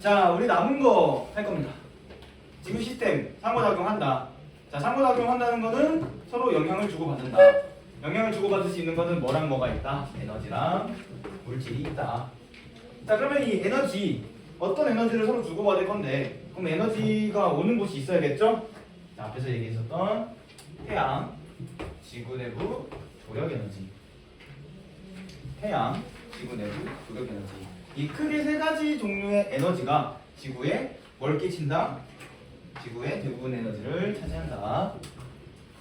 자, 우리 남은 거 할 겁니다. 지구 시스템 상호작용한다. 자, 상호작용한다는 거는 서로 영향을 주고받는다. 영향을 주고받을 수 있는 거는 뭐랑 뭐가 있다? 에너지랑 물질이 있다. 자, 그러면 이 에너지, 어떤 에너지를 서로 주고받을 건데, 그럼 에너지가 오는 곳이 있어야겠죠? 자, 앞에서 얘기했었던 태양, 지구 내부 조력 에너지. 태양, 지구 내부 조력 에너지. 이 크게 세 가지 종류의 에너지가 지구에 뭘 끼친다? 지구의 대부분 에너지를 차지한다.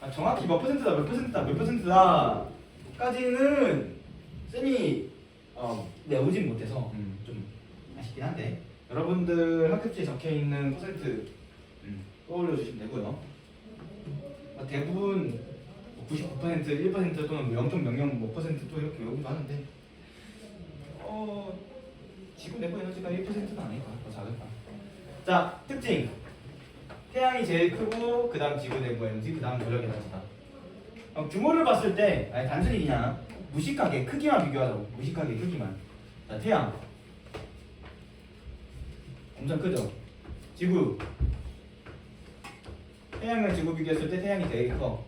아, 정확히 몇 퍼센트다, 몇 퍼센트다, 몇 퍼센트다 까지는 쌤이 외우진 못해서 좀 아쉽긴 한데 여러분들 학습지에 적혀있는 퍼센트 떠올려 주시면 되고요. 대부분 99%, 1% 또는 0.00%또 이렇게 외우기도 하는데 지구 내부 에너지가 1%는 아닐까? 더 작을까? 자, 특징! 태양이 제일 크고 그 다음 지구 내부 에너지, 그 다음 조력 에너지다. 규모를 봤을 때 단순히 그냥 무식하게 크기만 비교하자고. 무식하게 크기만. 자, 태양 엄청 크죠? 지구 태양이랑 지구 비교했을 때 태양이 되게 커.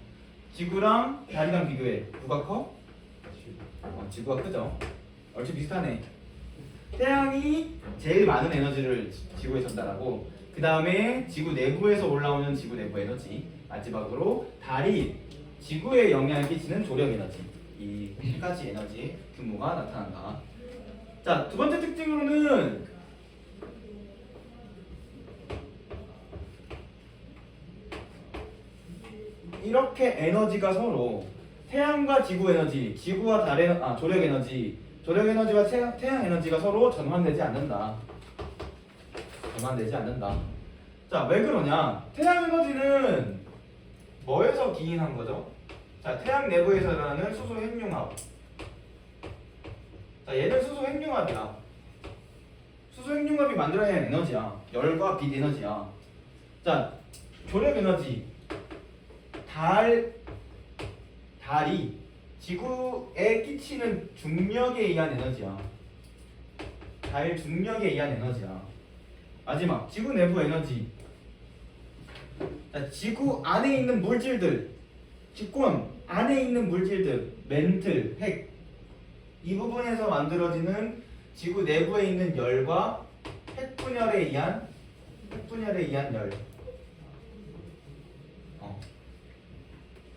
지구랑 달이랑 비교해. 누가 커? 지구가 크죠? 얼추 비슷하네. 태양이 제일 많은 에너지를 지구에 전달하고 그 다음에 지구 내부에서 올라오는 지구 내부 에너지, 마지막으로 달이 지구에 영향을 끼치는 조력 에너지, 이 세 가지 에너지의 규모가 나타난다. 자, 두 번째 특징으로는 이렇게 에너지가 서로 태양과 지구 에너지, 지구와 달의 조력 에너지, 조력 에너지와 태양 에너지가 서로 전환되지 않는다. 전환되지 않는다. 자, 왜 그러냐? 태양 에너지는 뭐에서 기인한 거죠? 자, 태양 내부에서 일어나는 수소 핵융합. 자, 얘는 수소 핵융합이야. 수소 핵융합이 만들어내는 에너지야. 열과 빛 에너지야. 자, 조력 에너지. 달이 지구에 끼치는 중력에 의한 에너지야. 달 중력에 의한 에너지야. 마지막, 지구 내부 에너지. 자, 지구 안에 있는 물질들, 직권 안에 있는 물질들, 멘틀, 핵, 이 부분에서 만들어지는 지구 내부에 있는 열과 핵분열에 의한 열.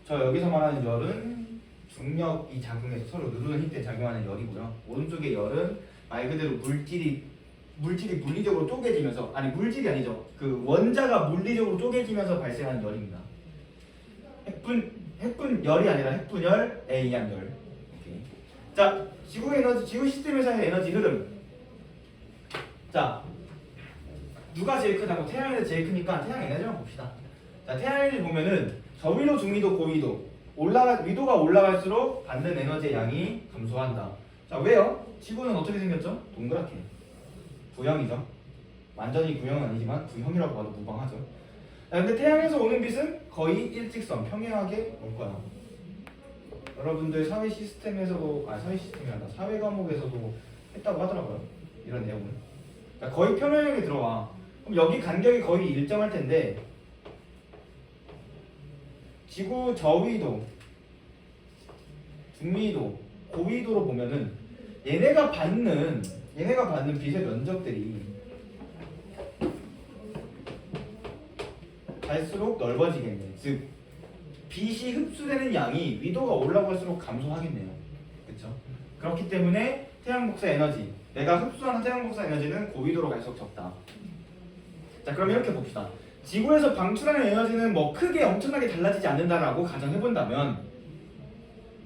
저 여기서 말하는 열은 중력이 작용해서 서로 누르는 힘 때 작용하는 열이고요. 오른쪽의 열은 말 그대로 물질이 물리적으로 쪼개지면서, 아니 물질이 아니죠. 그 원자가 물리적으로 쪼개지면서 발생하는 열입니다. 핵분열이 아니라 핵분열에 의한 열. 오케이. 자, 지구 에너지, 지구 시스템에서의 에너지 흐름. 자, 누가 제일 크다고? 태양 에너지 제일 크니까 태양 에너지만 봅시다. 자, 태양 에너지 보면은 저위도, 중위도, 고위도 위도가 올라갈수록 받는 에너지의 양이 감소한다. 자, 왜요? 지구는 어떻게 생겼죠? 동그랗게. 구형이죠. 완전히 구형은 아니지만 구형이라고 봐도 무방하죠. 자, 근데 태양에서 오는 빛은 거의 일직선, 평행하게 올 거야. 여러분들 사회 시스템에서도, 사회 시스템이란다. 사회 과목에서도 했다고 하더라고요. 이런 내용을. 자, 거의 평행하게 들어와. 그럼 여기 간격이 거의 일정할 텐데 지구 저위도, 중위도, 고위도로 보면은 얘네가 받는 빛의 면적들이 갈수록 넓어지겠네. 즉 빛이 흡수되는 양이 위도가 올라갈수록 감소하겠네요. 그렇죠? 그렇기 때문에 태양 복사 에너지, 내가 흡수하는 태양 복사 에너지는 고위도로 갈수록 적다. 자, 그럼 이렇게 봅시다. 지구에서 방출하는 에너지는 뭐 크게 엄청나게 달라지지 않는다라고 가정해본다면,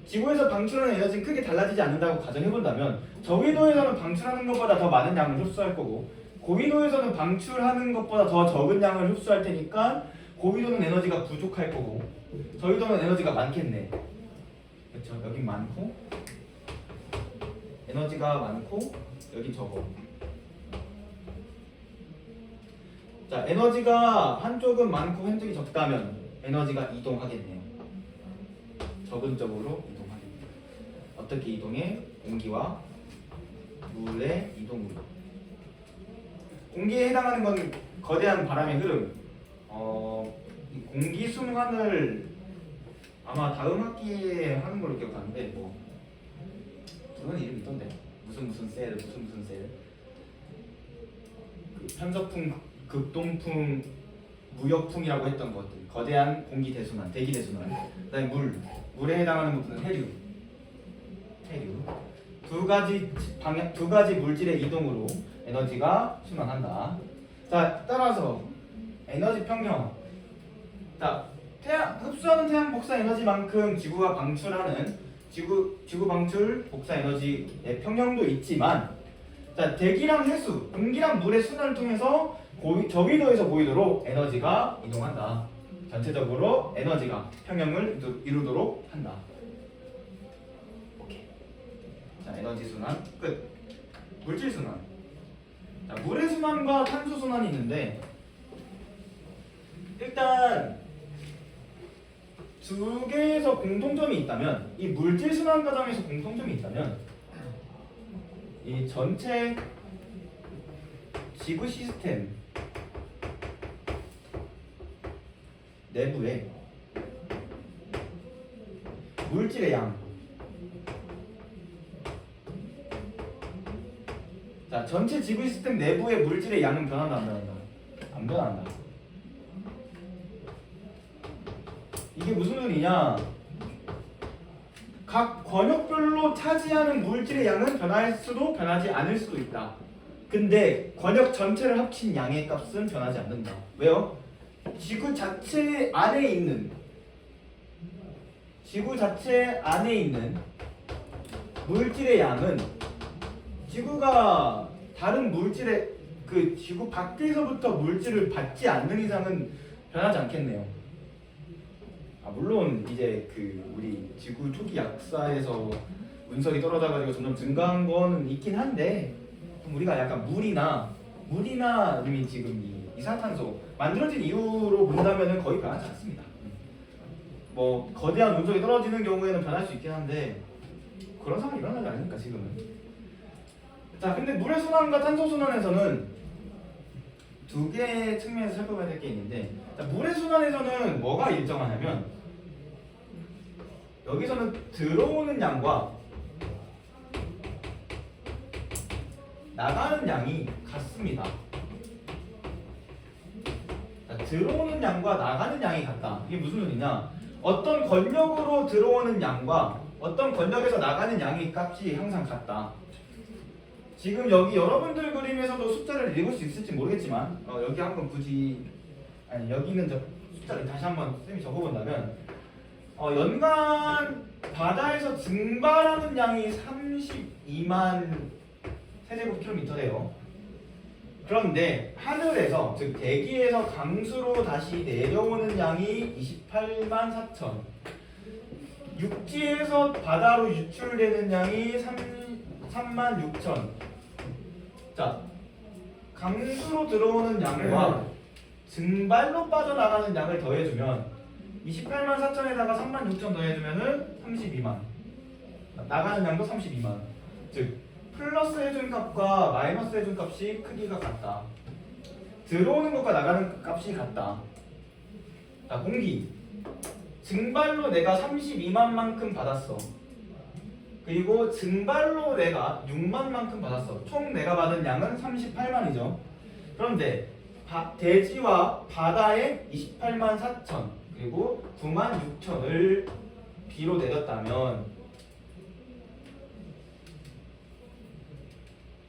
지구에서 방출하는 에너지는 크게 달라지지 않는다고 가정해본다면 저위도에서는 방출하는 것보다 더 많은 양을 흡수할 거고 고위도에서는 방출하는 것보다 더 적은 양을 흡수할 테니까 고위도는 에너지가 부족할 거고 저위도는 에너지가 많겠네. 그렇죠? 여긴 많고 에너지가 많고 여긴 적어. 자, 에너지가 한쪽은 많고 한쪽이 적다면 에너지가 이동하겠네요. 적은 쪽으로 이동하겠네요. 어떻게 이동해? 공기와 물의 이동으로. 공기에 해당하는 건 거대한 바람의 흐름. 이 공기 순환을 아마 다음 학기에 하는 걸로 기억하는데 뭐 그런 이름이 있던데 무슨 셀 무슨 셀. 그 편서풍, 극동풍, 무역풍이라고 했던 것들. 거대한 공기 대순환, 대기 대순환. 그다음에 물에 해당하는 것들은 해류. 두 가지 물질의 이동으로 에너지가 순환한다. 자, 따라서 에너지 평형. 자, 흡수하는 태양 복사 에너지만큼 지구가 방출하는 지구 방출 복사 에너지의 평형도 있지만, 자, 대기랑 해수, 공기랑 물의 순환을 통해서 저기도에서 고위도로 에너지가 이동한다. 전체적으로 에너지가 평형을 이루도록 한다. 오케이. 자, 에너지 순환 끝. 물질 순환. 자, 물의 순환과 탄소 순환이 있는데, 일단 두 개에서 공통점이 있다면, 이 물질 순환 과정에서 공통점이 있다면, 이 전체 지구 시스템 내부에 물질의 양. 자, 전체 지구 시스템 내부의 물질의 양은 변한다, 안 변한다? 안 변한다. 이게 무슨 의미냐? 각 권역별로 차지하는 물질의 양은 변할 수도 변하지 않을 수도 있다. 근데 권역 전체를 합친 양의 값은 변하지 않는다. 왜요? 지구 자체 안에 있는 물질의 양은 지구가 다른 물질의 지구 밖에서부터 물질을 받지 않는 이상은 변하지 않겠네요. 물론 이제 우리 지구 초기 약사에서 운석이 떨어져가지고 점점 증가한 건 있긴 한데, 우리가 약간 물이나 이미 지금 이산화탄소 만들어진 이유로 본다면은 거의 변하지 않습니다. 뭐 거대한 운석이 떨어지는 경우에는 변할 수 있긴 한데 그런 상황이 일어나지 않으니까 지금은. 자, 근데 물의 순환과 탄소 순환에서는 두 개의 측면에서 살펴봐야 될 게 있는데, 자, 물의 순환에서는 뭐가 일정하냐면, 여기서는 들어오는 양과 나가는 양이 같습니다. 자, 들어오는 양과 나가는 양이 같다. 이게 무슨 의미냐? 어떤 권력으로 들어오는 양과 어떤 권력에서 나가는 양의 값이 항상 같다. 지금 여기 여러분들 그림에서도 숫자를 읽을 수 있을지 모르겠지만, 여기 한번 여기는 숫자를 다시 한번 쌤이 적어본다면, 연간 바다에서 증발하는 양이 32만 세제곱킬로미터래요. 그런데 하늘에서, 즉 대기에서 강수로 다시 내려오는 양이 28만 4천. 육지에서 바다로 유출되는 양이 3만 6천. 자, 강수로 들어오는 양과 증발로 빠져나가는 양을 더해주면 28만 4천에다가 3만 6천 더해주면은 32만. 나가는 양도 32만. 즉 플러스 해준 값과 마이너스 해준 값이 크기가 같다. 들어오는 것과 나가는 값이 같다. 자, 공기. 증발로 내가 32만만큼 받았어. 그리고 증발로 내가 6만만큼 받았어. 총 내가 받은 양은 38만이죠. 그런데 대지와 바다에 28만 4천 그리고 9만 6천을 B로 내렸다면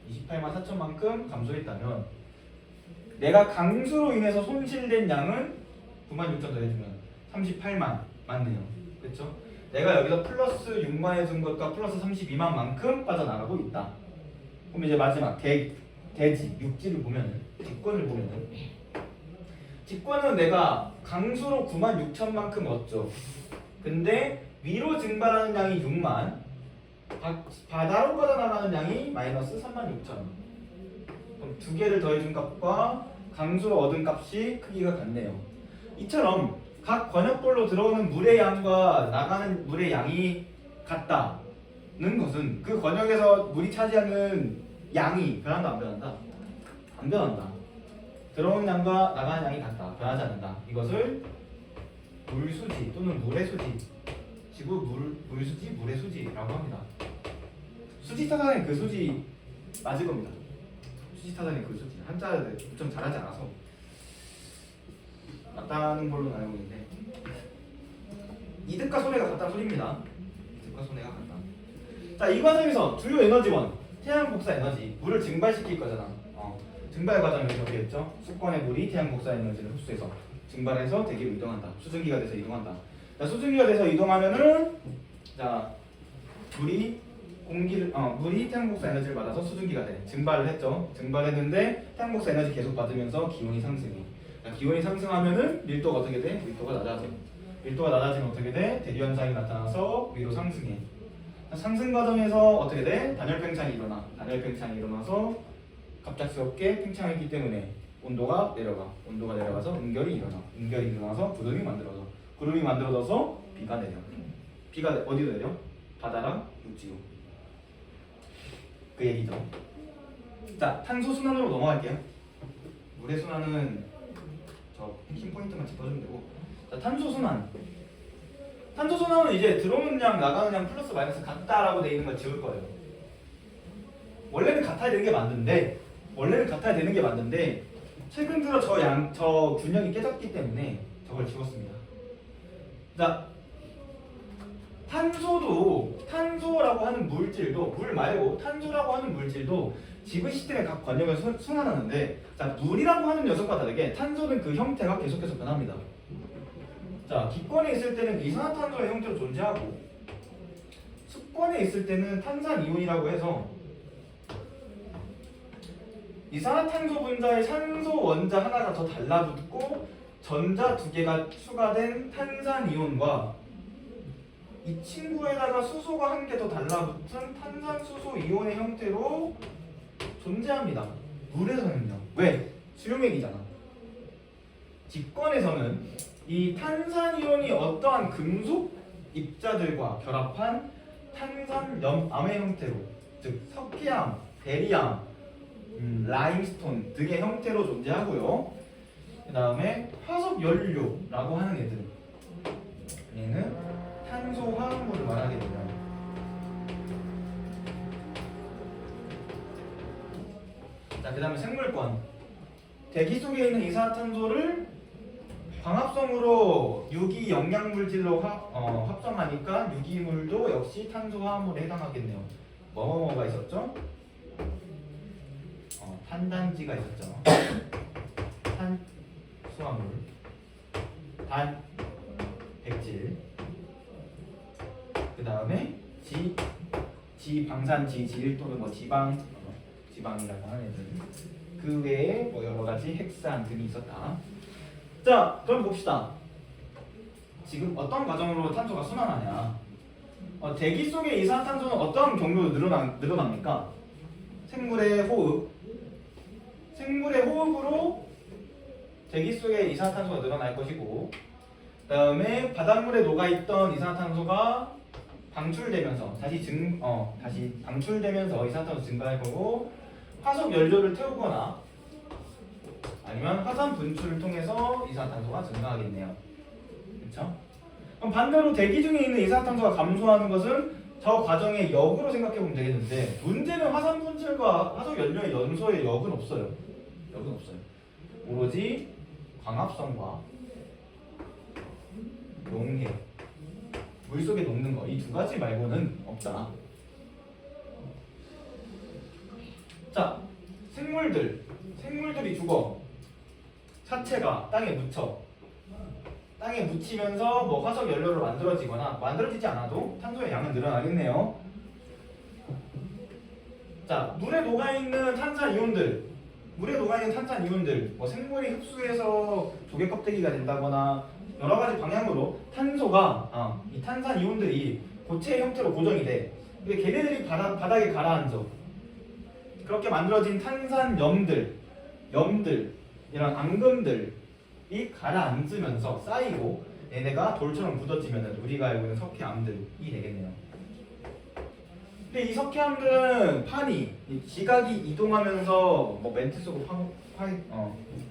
28만 4천만큼 감소했다면 내가 강수로 인해서 손실된 양은 9만 6천 더해주면 38만 맞네요. 그렇죠? 내가 여기서 플러스 6만 해준 것과 플러스 32만만큼 빠져나가고 있다. 그럼 이제 마지막 대지, 육지를 보면은, 직권을 보면은, 직권은 내가 강수로 9만 6천만큼 얻죠. 근데 위로 증발하는 양이 6만, 바다로 빠져나가는 양이 마이너스 3만 6천. 그럼 두 개를 더해준 값과 강수로 얻은 값이 크기가 같네요. 이처럼 각 권역별로 들어오는 물의 양과 나가는 물의 양이 같다는 것은 그 권역에서 물이 차지하는 양이 변한다, 안 변한다? 안 변한다. 들어오는 양과 나가는 양이 같다. 변하지 않는다. 이것을 물수지 또는 물의 수지, 물수지, 물의 수지라고 합니다. 수지 타산의 그 수지 맞을 겁니다. 수지 타산의 그 수지. 한자를 좀 잘하지 않아서 맞다는 걸로 알고 있는데 이득과 손해가 같다는 소리입니다. 이득과 손해가 같다. 자, 이 과정에서 주요 에너지원, 태양 복사 에너지, 물을 증발시킬 거잖아. 증발 과정에서 어떻게 했죠? 수권의 물이 태양 복사 에너지를 흡수해서 증발해서 대기로 이동한다. 수증기가 돼서 이동한다. 자, 수증기가 돼서 이동하면은 자 물이 태양 복사 에너지를 받아서 수증기가 돼. 증발을 했죠. 증발했는데 태양 복사 에너지 계속 받으면서 기온이 상승해. 자, 기온이 상승하면은 밀도가 어떻게 돼? 밀도가 낮아져. 밀도가 낮아지면 어떻게 돼? 대류 현상이 나타나서 위로 상승해. 상승 과정에서 어떻게 돼? 단열 팽창이 일어나. 단열 팽창이 일어나서 갑작스럽게 팽창했기 때문에 온도가 내려가. 온도가 내려가서 음결이 일어나. 음결이 일어나서 구름이 만들어져. 구름이 만들어져서 비가 내려. 비가 어디로 내려? 바다랑 육지로. 그 얘기죠. 자, 탄소 순환으로 넘어갈게요. 물의 순환은 저 핵심 포인트만 짚어주면 되고. 자, 탄소 순환. 탄소 순환은 이제 들어오는 양, 나가는 양 플러스 마이너스 같다라고 돼 있는 걸 지울 거예요. 원래는 같아야 되는 게 맞는데 최근 들어 저 균형이 깨졌기 때문에 저걸 지웠습니다. 자, 탄소라고 하는 물질도, 물 말고 탄소라고 하는 물질도 지구 시스템의 각 권역에서 순환하는데, 자, 물이라고 하는 녀석과 다르게 탄소는 그 형태가 계속해서 변합니다. 자, 기권에 있을 때는 이산화탄소의 형태로 존재하고, 수권에 있을 때는 탄산이온이라고 해서 이산화탄소 분자에 산소 원자 하나가 더 달라붙고 전자 두 개가 추가된 탄산이온과 이 친구에다가 수소가 한 개 더 달라붙은 탄산수소 이온의 형태로 존재합니다. 물에서는요. 왜? 수용액이잖아. 직권에서는 이 탄산이온이 어떠한 금속 입자들과 결합한 탄산염암의 형태로, 즉 석회암, 베리암, 라임스톤 등의 형태로 존재하고요. 그 다음에 화석연료라고 하는 애들, 얘는 탄소화합물을 말하게 됩니다. 자, 그 다음에 생물권. 대기 속에 있는 이산화탄소를 광합성으로 유기 영양물질로 합성하니까 유기물도 역시 탄소화합물에 해당하겠네요. 뭐가 있었죠? 탄단지가 있었죠. 탄수화물, 단백질, 그 다음에 지방산지질 또는 뭐 지방이라고 하는 애들, 그 외에 뭐 여러 가지 핵산 등이 있었다. 자, 그럼 봅시다. 지금 어떤 과정으로 탄소가 순환하냐? 대기 속의 이산화탄소는 어떤 경로로 늘어납니까? 생물의 호흡으로 대기 속에 이산화탄소가 늘어날 것이고, 그 다음에 바닷물에 녹아있던 이산화탄소가 방출되면서 다시 방출되면서 이산화탄소 증가할 거고, 화석 연료를 태우거나 아니면 화산 분출을 통해서 이산화탄소가 증가하겠네요. 그렇죠? 그럼 반대로 대기 중에 있는 이산화탄소가 감소하는 것은 저 과정의 역으로 생각해 보면 되겠는데, 문제는 화산 분출과 화석 연료의 연소의 역은 없어요. 오로지 광합성과 용해, 물속에 녹는 거, 이 두 가지 말고는 없다. 자, 생물들이 죽어. 사체가 땅에 묻히면서 뭐 화석 연료로 만들어지지 않아도 탄소의 양은 늘어나겠네요. 자, 물에 녹아있는 탄산이온들, 뭐 생물이 흡수해서 조개 껍데기가 된다거나 여러 가지 방향으로 탄소가 이 탄산이온들이 고체의 형태로 고정이 돼. 근데 걔네들이 바닥에 가라앉아. 그렇게 만들어진 탄산염들, 이런 앙금들이 가라앉으면서 쌓이고 얘네가 돌처럼 굳어지면 우리가 알고 있는 석회암들이 되겠네요. 근데 이 석회암들은 지각이 이동하면서 뭐 멘트 속으로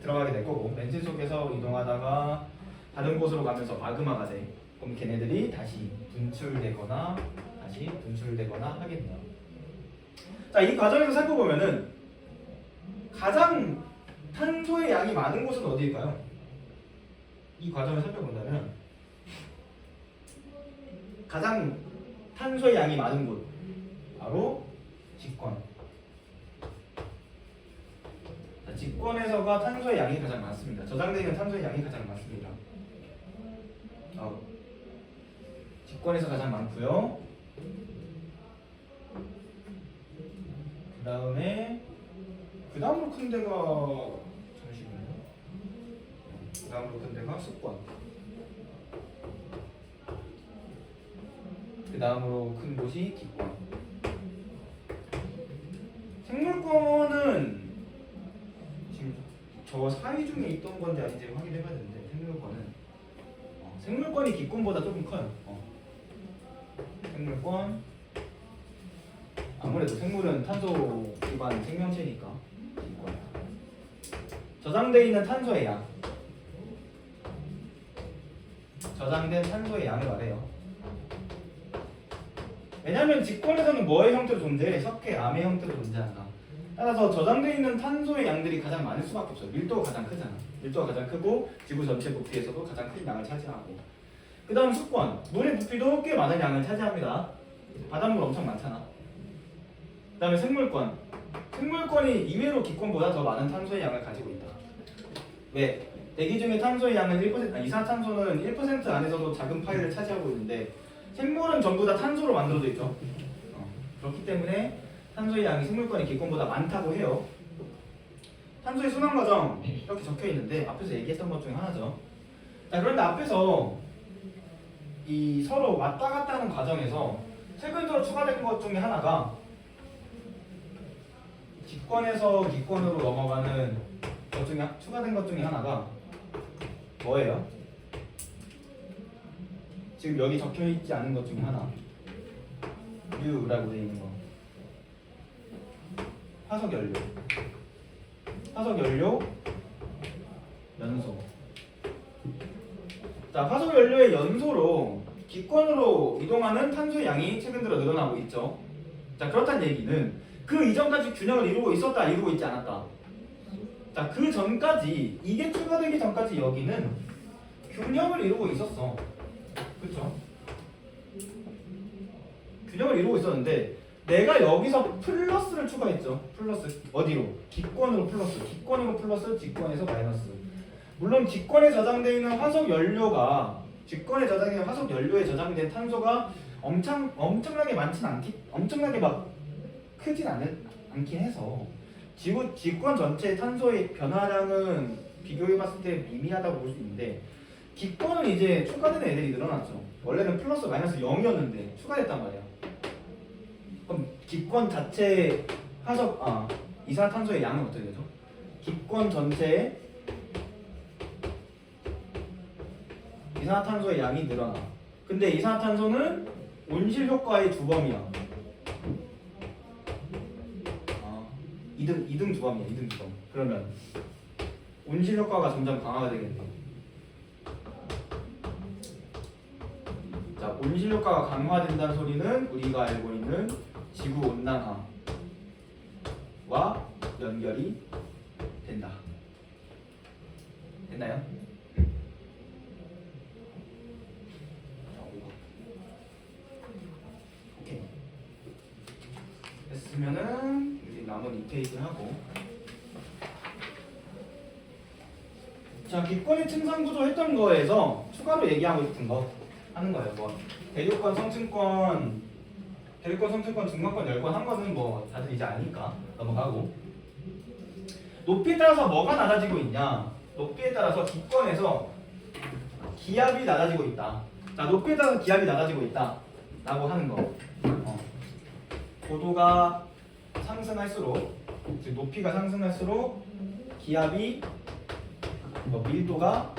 들어가게 될 거고 렌즈 속에서 이동하다가 다른 곳으로 가면서 마그마가 돼. 그럼 걔네들이 다시 분출되거나 하겠네요. 자, 이 과정에서 살펴보면은 가장 탄소의 양이 많은 곳은 어디일까요? 이 과정을 살펴본다면 가장 탄소의 양이 많은 곳 바로 직권. 자, 직권에서가 탄소의 양이 가장 많습니다. 저장되어 있는 탄소의 양이 가장 많습니다. 직권에서 가장 많고요. 그 다음으로 큰 데가 잠시만요. 그 다음으로 큰 데가 수권. 그 다음으로 큰 곳이 기권. 생물권은 지금 저 사이 중에 있던 건지 아닌지 확인해봐야 되는데 생물권이 기권보다 조금 커요. 생물권 아무래도 생물은 탄소 기반 생명체니까 기권. 저장되어 있는 탄소의 양. 저장된 탄소의 양을 말해요. 왜냐하면 직권에서는 뭐의 형태로 존재해? 석회, 암의 형태로 존재한다. 따라서 저장되어 있는 탄소의 양들이 가장 많을 수밖에 없어요. 밀도가 가장 크잖아. 밀도가 가장 크고 지구 전체 부피에서도 가장 큰 양을 차지하고. 그 다음 수권. 물의 부피도 꽤 많은 양을 차지합니다. 바닷물 엄청 많잖아. 그 다음에 생물권. 생물권이 이외로 기권보다 더 많은 탄소의 양을 가지고 있다. 왜? 대기 중에 탄소의 양은 1%, 이산탄소는 1% 안에서도 작은 파일을 차지하고 있는데 생물은 전부 다 탄소로 만들어져 있죠. 그렇기 때문에 탄소의 양이 생물권의 기권보다 많다고 해요. 탄소의 순환 과정 이렇게 적혀 있는데 앞에서 얘기했던 것 중에 하나죠. 자, 그런데 앞에서 이 서로 왔다 갔다 하는 과정에서 최근 들어 추가된 것 중에 하나가 직권에서 기권으로 넘어가는 것 중에 추가된 것 중에 하나가 뭐예요? 지금 여기 적혀 있지 않은 것 중에 하나. U라고 되어 있는 거. 화석연료. 화석연료 연소. 자, 화석연료의 연소로 기권으로 이동하는 탄소의 양이 최근 들어 늘어나고 있죠. 자, 그렇다는 얘기는 그 이전까지 균형을 이루고 있었다, 이루고 있지 않았다. 자, 그 전까지 이게 추가되기 전까지 여기는 균형을 이루고 있었어. 그렇죠? 균형을 이루고 있었는데 내가 여기서 플러스를 추가했죠. 플러스 어디로? 기권으로 플러스. 기권으로 플러스, 직권에서 마이너스. 물론 직권에 저장되어 있는 화석연료가 화석연료에 저장된 탄소가 엄청나게 엄청나게 막 크진 않긴 해서 직권 전체의 탄소의 변화량은 비교해봤을 때 미미하다고 볼 수 있는데 기권은 이제 추가되는 애들이 늘어났죠. 원래는 플러스 마이너스 0이었는데 추가됐단 말이야. 그럼 기권 자체 이산탄소의 양은 어떻게 되죠? 기권 전체의 이산화탄소의 양이 늘어나. 근데 이산화탄소는 온실 효과의 주범이야. 이등 주범이야. 2등 주범. 그러면 온실 효과가 점점 강화가 되겠네. 자, 온실 효과가 강화된다는 소리는 우리가 알고 있는 지구 온난화와 연결이 된다. 됐나요? 오케이. 됐으면은 이제 남은 2페이지 하고. 자, 기권의 층상 구조 했던 거에서 추가로 얘기하고 싶은 거 하는 거예요. 뭐 대륙권, 성층권, 중간권, 열권 한 거는 뭐 다들 이제 아니까 넘어가고. 높이에 따라서 뭐가 낮아지고 있냐? 높이에 따라서 기권에서 기압이 낮아지고 있다. 자, 높이에 따라서 기압이 낮아지고 있다 라고 하는 거. 고도가 상승할수록, 즉 높이가 상승할수록 기압이 밀도가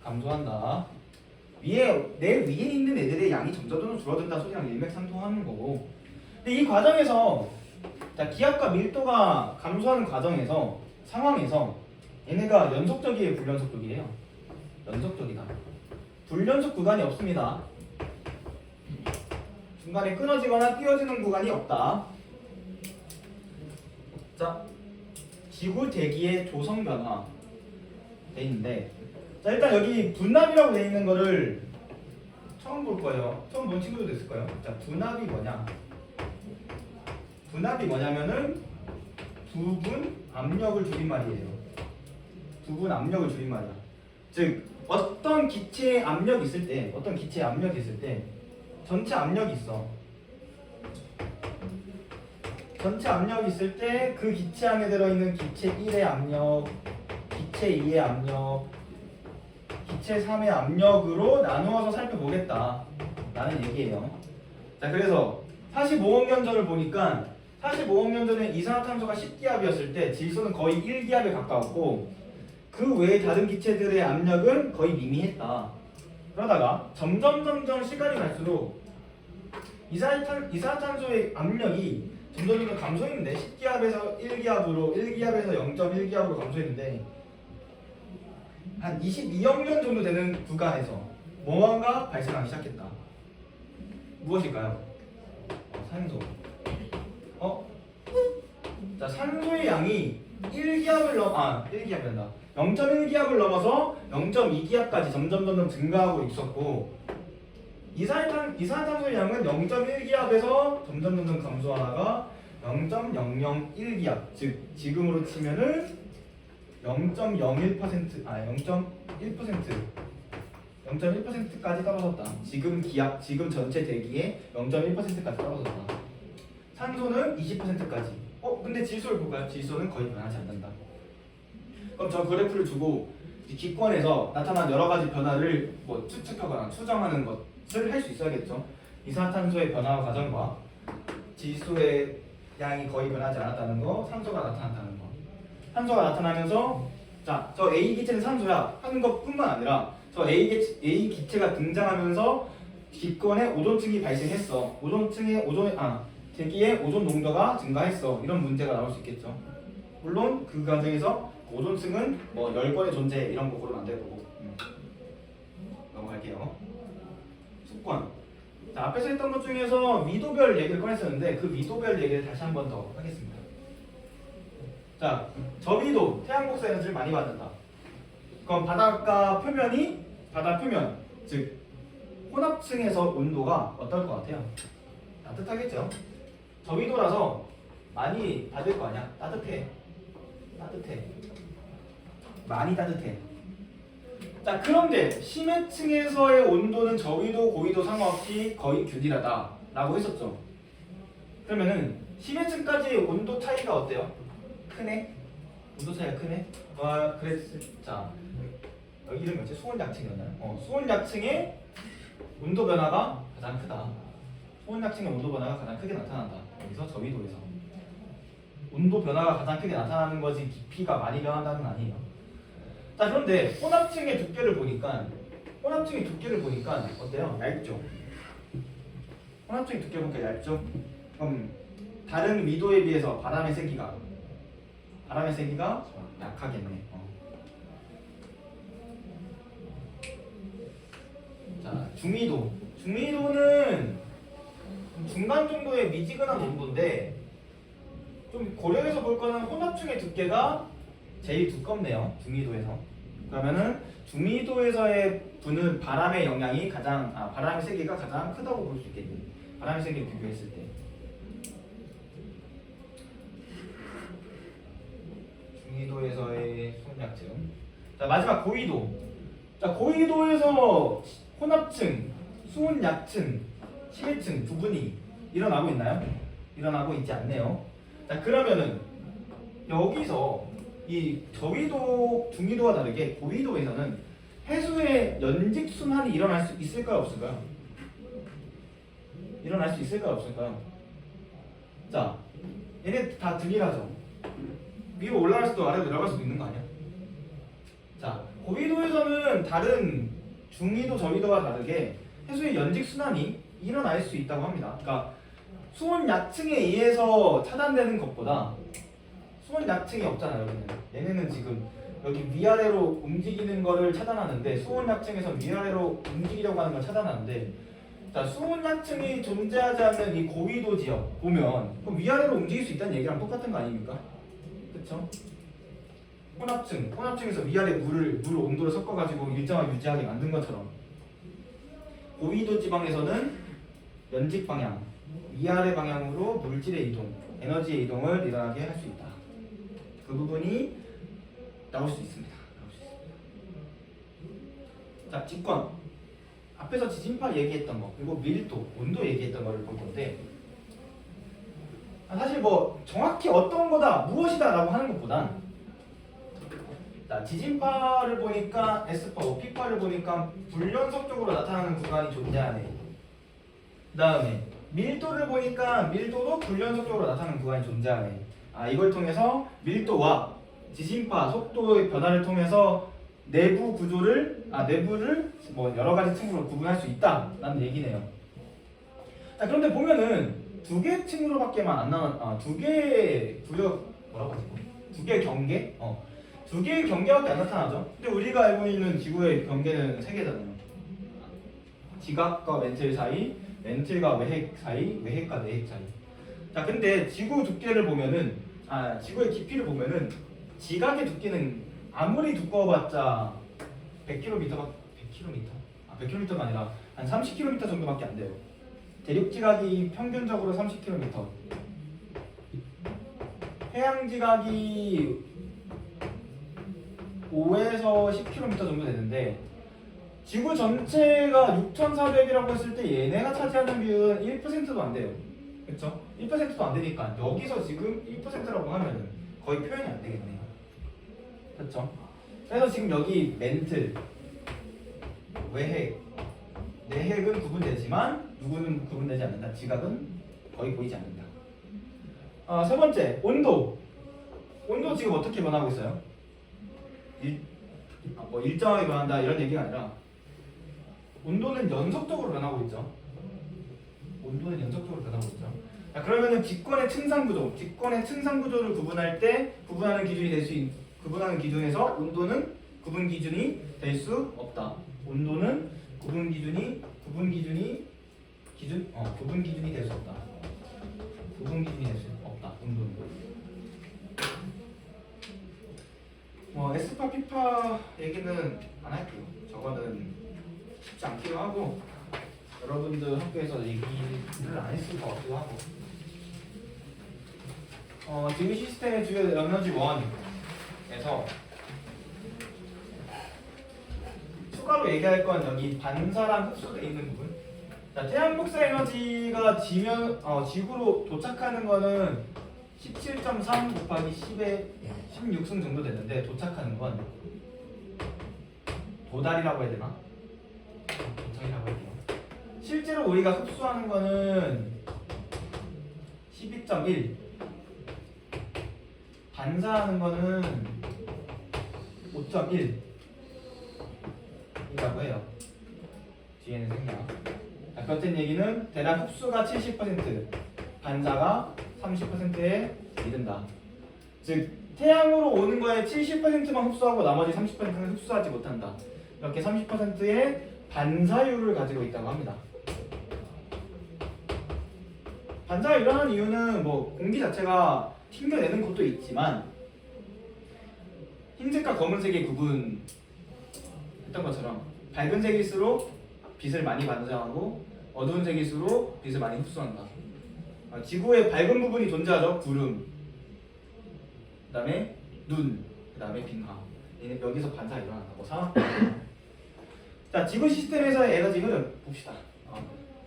감소한다. 내 위에 있는 애들의 양이 점점 줄어든다 소리랑 일맥상통하는 거고. 근데 이 과정에서 자, 기압과 밀도가 감소하는 과정에서 상황에서 얘네가 연속적이에요, 불연속적이에요? 연속적이다. 불연속 구간이 없습니다. 중간에 끊어지거나 띄어지는 구간이 없다. 자, 지구 대기의 조성 변화 돼 있는데, 자 일단 여기 분압이라고 돼 있는 거를 처음 볼 거예요. 처음 본 친구들도 있을 거예요. 자, 분압이 뭐냐? 분압이 뭐냐면은 부분 압력을 줄임말이에요. 부분 압력을 줄임말이야. 즉 어떤 기체에 압력이 있을 때, 전체 압력이 있어. 전체 압력이 있을 때 그 기체 안에 들어있는 기체 1의 압력, 기체 2의 압력, 기체 3의 압력으로 나누어서 살펴보겠다 라는 얘기예요. 자, 그래서 45억 년 전을 보니까 45억 년 전에 이산화탄소가 10기압이었을 때 질소는 거의 1기압에 가까웠고 그 외의 다른 기체들의 압력은 거의 미미했다. 그러다가 점점 시간이 갈수록 이산화탄소의 압력이 점점 감소했는데 10기압에서 1기압으로 0.1기압으로 감소했는데 한 22억 년 정도 되는 구간에서 뭐가 발생하기 시작했다. 무엇일까요? 산소. 자, 산소의 양이 0.1기압을 넘어서 0.2기압까지 점점 증가하고 있었고 이산화탄소의 양은 0.1기압에서 점점 감소하다가 0.001기압, 즉 지금으로 치면은 0.1%까지 떨어졌다. 지금 전체 대기의 0.1%까지 떨어졌다. 산소는 20%까지. 근데 질소를 볼까요? 질소는 거의 변하지 않는다. 그럼 저 그래프를 주고 기권에서 나타난 여러 가지 변화를 추측하거나 추정하는 것을 할 수 있어야겠죠. 이산화탄소의 변화 과정과 질소의 양이 거의 변하지 않았다는 거, 산소가 나타났다는 거. 산소가 나타나면서 자, 저 A 기체는 산소야 하는 것뿐만 아니라 저 A 기체가 등장하면서 기권에 오존층이 발생했어. 대기의 오존 농도가 증가했어. 이런 문제가 나올 수 있겠죠. 물론 그 과정에서 오존층은 10번의 존재 이런 거 고르면 안 되고 넘어갈게요. 숙권. 자, 앞에서 했던 것 중에서 위도별 얘기를 꺼냈었는데 그 위도별 얘기를 다시 한 번 더 하겠습니다. 자, 저위도, 태양 복사 에너지를 많이 받는다. 그럼 바다 표면, 즉 혼합층에서 온도가 어떨 것 같아요? 따뜻하겠죠? 저위도라서 많이 받을 거 아니야? 따뜻해. 많이 따뜻해. 자, 그런데 심해층에서의 온도는 저위도, 고위도 상관없이 거의 균일하다 라고 했었죠. 그러면은 심해층까지의 온도 차이가 어때요? 크네? 온도 차이가 크네? 그랬을 자, 여기 이름 뭐지? 수온약층이었나요? 수온약층의 온도 변화가 가장 크다. 수온약층의 온도 변화가 가장 크게 나타난다. 여기서 저위도에서 온도 변화가 가장 크게 나타나는 거지 깊이가 많이 변한다는 건 아니에요. 자, 그런데 혼합층의 두께를 보니까 어때요? 얇죠? 혼합층의 두께 보니까 얇죠? 그럼 다른 위도에 비해서 바람의 세기가 약하겠네. 자, 중위도는 중간 정도의 미지근한 온도인데 좀 고려해서 볼 거는 혼합층의 두께가 제일 두껍네요. 중위도에서. 그러면은 중위도에서의 부는 바람의 영향이 바람의 세기가 가장 크다고 볼 수 있겠네. 바람의 세기를 비교했을 때. 중위도에서의 수온약층. 자, 마지막 고위도. 자, 고위도에서 혼합층, 수온약층, 심해층 부분이 일어나고 있나요? 일어나고 있지 않네요. 자, 그러면은 여기서 이 저위도, 중위도와 다르게 고위도에서는 해수의 연직 순환이 일어날 수 있을까요, 없을까요? 일어날 수 있을까요, 없을까요? 자, 얘네 다 균일하죠. 위로 올라갈 수도 아래로 내려갈 수도 있는 거 아니야? 자, 고위도에서는 다른 중위도, 저위도와 다르게 해수의 연직 순환이 일어날 수 있다고 합니다. 그러니까 수온 약층에 의해서 차단되는 것보다 수온 약층이 없잖아. 여기는 얘네는 지금 여기 위아래로 움직이는 거를 차단하는데 수온 약층에서 위아래로 움직이려고 하는 걸 차단하는데 자 수온 약층이 존재하지 않는 이 고위도 지역 보면 그럼 위아래로 움직일 수 있다는 얘기랑 똑같은 거 아닙니까? 그쵸? 혼합층에서 위아래 물 온도를 섞어가지고 일정하게 유지하게 만든 것처럼 고위도 지방에서는 연직 방향, 위아래 방향으로 물질의 이동, 에너지의 이동을 일어나게 할 수 있다. 그 부분이 나올 수 있습니다. 자, 직권. 앞에서 지진파 얘기했던 거, 그리고 밀도, 온도 얘기했던 거를 볼 건데 사실 뭐 정확히 어떤 거다, 무엇이다라고 하는 것보단 자, 지진파를 보니까 S파, P파를 보니까 불연속적으로 나타나는 구간이 존재하네. 그 다음에 밀도를 보니까 밀도도 불연속적으로 나타나는 구간이 존재하네. 이걸 통해서 밀도와 지진파, 속도의 변화를 통해서 내부 구조를, 내부를 뭐 여러 가지 층으로 구분할 수 있다라는 얘기네요. 자, 그런데 보면은 두 개 층으로밖에만 안 나와, 두 개의 구역, 뭐라고 하지? 두 개의 경계? 두 개의 경계밖에 안 나타나죠. 근데 우리가 알고 있는 지구의 경계는 세 개잖아요. 지각과 멘틀 사이, 멘틀과 외핵 사이, 외핵과 내핵 사이. 자, 근데 지구 두께를 보면은, 지구의 깊이를 보면은 지각의 두께는 아무리 두꺼워봤자 100km, 100km가 아니라 한 30km 정도밖에 안 돼요. 대륙 지각이 평균적으로 30km, 해양 지각이 5에서 10km 정도 되는데 지구 전체가 6,400이라고 했을 때 얘네가 차지하는 비율은 1%도 안 돼요. 그렇죠? 1%도 안 되니까 여기서 지금 1%라고 하면 거의 표현이 안 되겠네요. 그렇죠? 그래서 지금 여기 멘틀, 외핵, 내핵은 구분되지만 누구는 구분되지 않는다. 지각은 거의 보이지 않는다. 세 번째, 온도. 온도 지금 어떻게 변하고 있어요? 일정하게 변한다 이런 얘기가 아니라 온도는 연속적으로 변하고 있죠. 온도는 연속적으로 변하고 있죠. 자, 그러면은 직권의 층상 구조를 구분할 때 구분하는 기준이 구분하는 기준에서 온도는 구분 기준이 될 수 없다. 온도는 구분 기준이 될 수 없다. 구분 기준이 될 수 없다. 온도는. S파, P파 얘기는 안 할게요. 저거는 쉽지 않기도 하고 여러분들 학교에서 얘기를 안 했을 것 같기도 하고 지구 시스템의 주요 에너지 원에서 추가로 얘기할 건 여기 반사랑 흡수되어 있는 부분. 자, 태양 복사 에너지가 지구로 도착하는 거는 17.3 곱하기 10의 16승 정도 되는데 도착하는 건 도달이라고 해야 되나? 도착이라고 할게요. 실제로 우리가 흡수하는 거는 12.1, 반사하는 거는 5.1 이라고 해요. 뒤에는 생략. 그렇다는 얘기는 대략 흡수가 70%, 반사가 30%에 이른다. 즉 태양으로 오는 거에 70%만 흡수하고 나머지 30%는 흡수하지 못한다. 이렇게 30%의 반사율을 가지고 있다고 합니다. 반사가 일어나는 이유는 뭐 공기 자체가 튕겨내는 것도 있지만 흰색과 검은색의 구분했던 것처럼 밝은 색일수록 빛을 많이 반사하고 어두운 색일수록 빛을 많이 흡수한다. 지구에 밝은 부분이 존재하죠. 구름, 그 다음에 눈, 그 다음에 빙하. 여기서 반사가 일어난다고 상황. 자, 지구 시스템에서의 에너지 흐름 봅시다.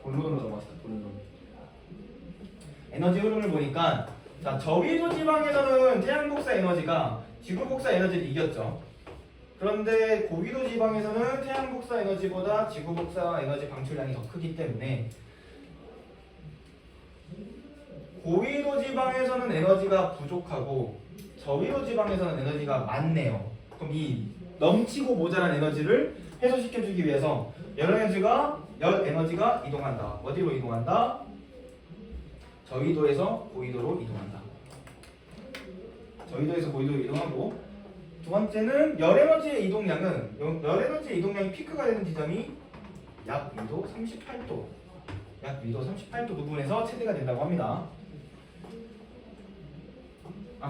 본론으로 넘어갑시다. 본론. 에너지 흐름을 보니까 자, 저위도 지방에서는 태양 복사 에너지가 지구 복사 에너지를 이겼죠. 그런데 고위도 지방에서는 태양 복사 에너지보다 지구 복사 에너지 방출량이 더 크기 때문에 고위도 지방에서는 에너지가 부족하고 저위도 지방에서는 에너지가 많네요. 그럼 이 넘치고 모자란 에너지를 해소시켜주기 위해서 열 에너지가 이동한다. 어디로 이동한다? 저위도에서 고위도로 이동한다. 저희도에서 고緯도로 이동하고, 두 번째는 열 에너지의 이동량은 열 에너지의 이동량이 피크가 되는 지점이 약 위도 38도, 약 위도 38도 부분에서 최대가 된다고 합니다.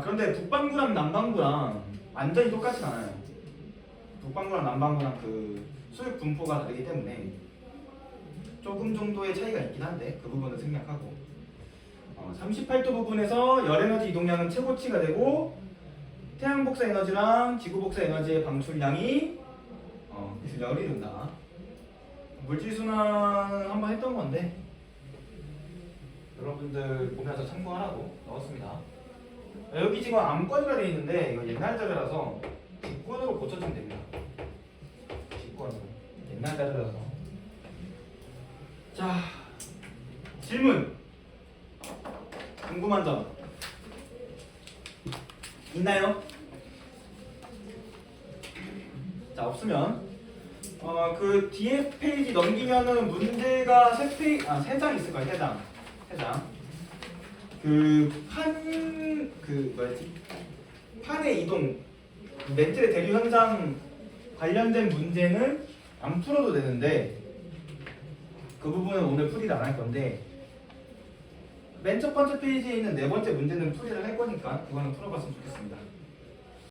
그런데 북반구랑 남반구랑 완전히 똑같진 않아요. 북반구랑 남반구랑 그 수력 분포가 다르기 때문에 조금 정도의 차이가 있긴 한데 그 부분은 생략하고, 38도 부분에서 열 에너지 이동량은 최고치가 되고, 태양 복사 에너지랑 지구 복사 에너지의 방출량이 균열이 이룬다. 물질순환 한번 했던 건데 여러분들 보면서 참고하라고 넣었습니다. 여기 지금 암권이가 되어 있는데 이거 옛날 자료라서 직권으로 고쳐주면 됩니다. 직권으로. 옛날 자료라서. 자, 질문. 궁금한 점 있나요? 자, 없으면 그 뒤에 페이지 넘기면은 문제가 세 장 있을 거예요. 세 장. 판의 이동, 매트의 대류 현상 관련된 문제는 안 풀어도 되는데 그 부분은 오늘 풀이를 안 할 건데, 맨 첫 번째 페이지에 있는 네 번째 문제는 풀이를 할 거니까 그거는 풀어봤으면 좋겠습니다.